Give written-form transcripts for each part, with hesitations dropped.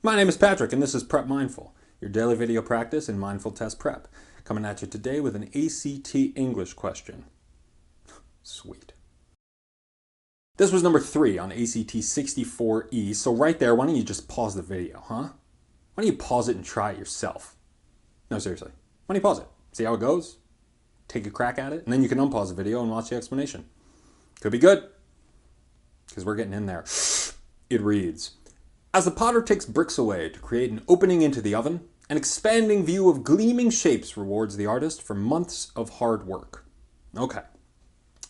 My name is Patrick and this is Prep Mindful, your daily video practice in mindful test prep. Coming at you today with an ACT English question. Sweet. This was number 3 on ACT 64E, so right there, why don't you just pause the video, huh? Why don't you pause it and try it yourself? No, seriously. Why don't you pause it? See how it goes? Take a crack at it, and then you can unpause the video and watch the explanation. Could be good, because we're getting in there. It reads, as the potter takes bricks away to create an opening into the oven, an expanding view of gleaming shapes rewards the artist for months of hard work. Okay,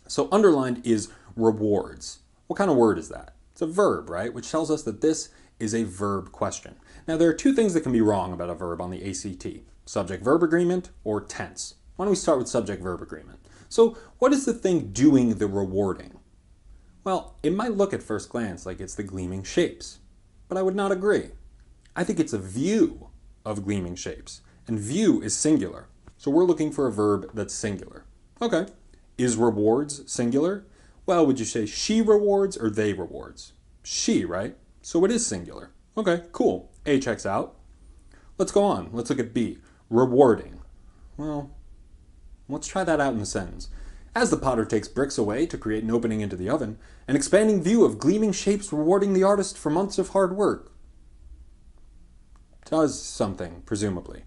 so underlined is rewards. What kind of word is that? It's a verb, right? Which tells us that this is a verb question. Now, there are two things that can be wrong about a verb on the ACT. Subject-verb agreement or tense. Why don't we start with subject-verb agreement? So what is the thing doing the rewarding? Well, it might look at first glance like it's the gleaming shapes, but I would not agree. I think it's a view of gleaming shapes, and view is singular. So we're looking for a verb that's singular. Okay, is rewards singular? Well, would you say she rewards or they rewards? She, right? So it is singular. Okay, cool. A checks out. Let's go on. Let's look at B. Rewarding. Well, let's try that out in the sentence. As the potter takes bricks away to create an opening into the oven, an expanding view of gleaming shapes rewarding the artist for months of hard work. Does something, presumably.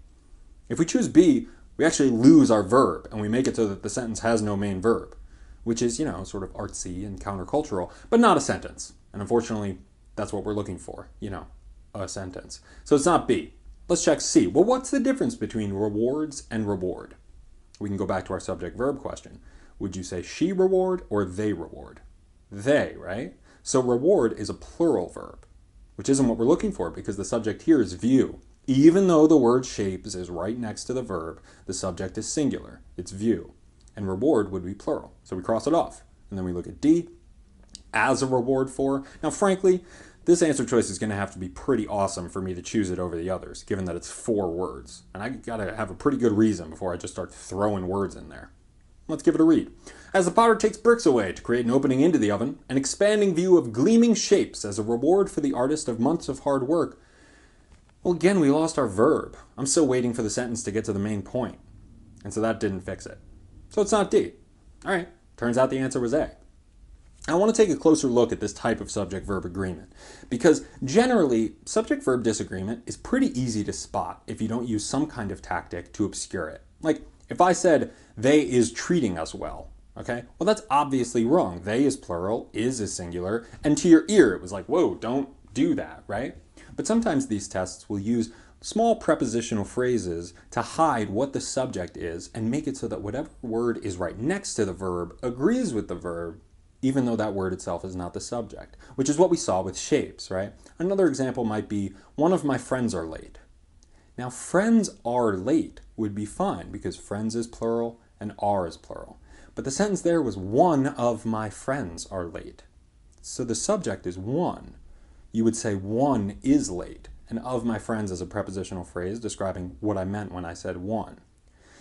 If we choose B, we actually lose our verb, and we make it so that the sentence has no main verb, which is, you know, sort of artsy and countercultural, but not a sentence. And unfortunately, that's what we're looking for, you know, a sentence. So it's not B. Let's check C. Well, what's the difference between rewards and reward? We can go back to our subject-verb question. Would you say she reward or they reward? They, right? So reward is a plural verb, which isn't what we're looking for because the subject here is view. Even though the word shapes is right next to the verb, the subject is singular. It's view. And reward would be plural. So we cross it off. And then we look at D as a reward for. Now, frankly, this answer choice is going to have to be pretty awesome for me to choose it over the others, given that it's 4 words. And I got to have a pretty good reason before I just start throwing words in there. Let's give it a read. As the potter takes bricks away to create an opening into the oven, an expanding view of gleaming shapes as a reward for the artist of months of hard work. Well, again, we lost our verb. I'm still waiting for the sentence to get to the main point. And so that didn't fix it. So it's not D. All right, turns out the answer was A. I want to take a closer look at this type of subject-verb agreement because generally, subject-verb disagreement is pretty easy to spot if you don't use some kind of tactic to obscure it. Like, if I said, they is treating us well, okay? Well, that's obviously wrong. They is plural, is singular, and to your ear, it was like, whoa, don't do that, right? But sometimes these tests will use small prepositional phrases to hide what the subject is and make it so that whatever word is right next to the verb agrees with the verb, even though that word itself is not the subject, which is what we saw with shapes, right? Another example might be, one of my friends are late. Now, friends are late would be fine because friends is plural and are is plural. But the sentence there was one of my friends are late. So the subject is one. You would say one is late, and of my friends is a prepositional phrase describing what I meant when I said one.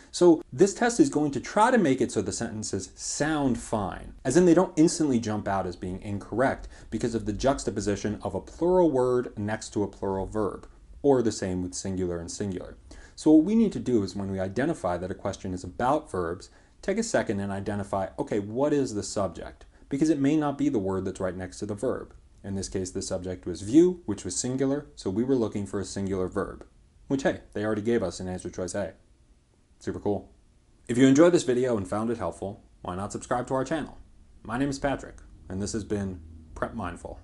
So this test is going to try to make it so the sentences sound fine, as in they don't instantly jump out as being incorrect because of the juxtaposition of a plural word next to a plural verb, or the same with singular and singular. So what we need to do is when we identify that a question is about verbs, take a second and identify, okay, what is the subject? Because it may not be the word that's right next to the verb. In this case, the subject was view, which was singular, so we were looking for a singular verb, which, hey, they already gave us in answer choice A. Super cool. If you enjoyed this video and found it helpful, why not subscribe to our channel? My name is Patrick, and this has been Prep Mindful.